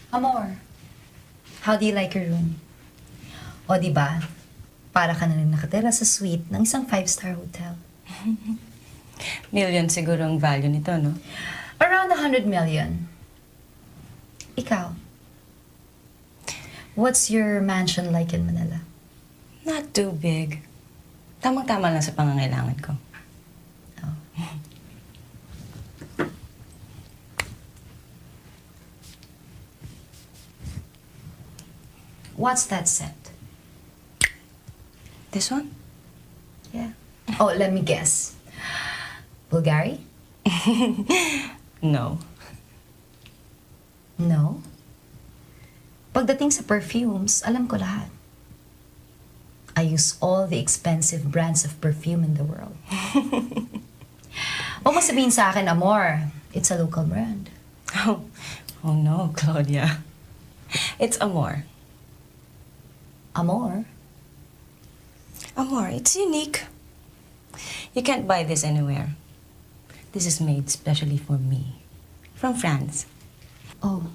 Amor, how do you like your room? O, di ba? Para ka na rin nakatira sa suite ng isang 5-star hotel. Million siguro ang value nito, no? Around 100 million. Ikaw, what's your mansion like in Manila? Not too big. Tamang-tama lang sa pangangailangan ko. Oh. What's that set? This one? Yeah. Oh, let me guess. Bulgari? No. No. Pagdating sa perfumes, alam ko lahat. I use all the expensive brands of perfume in the world. Huwag mo sabihin sa akin, Amor, it's a local brand. Oh no, Claudia. It's Amor. Amor? Amor, it's unique. You can't buy this anywhere. This is made specially for me. From France. Oh,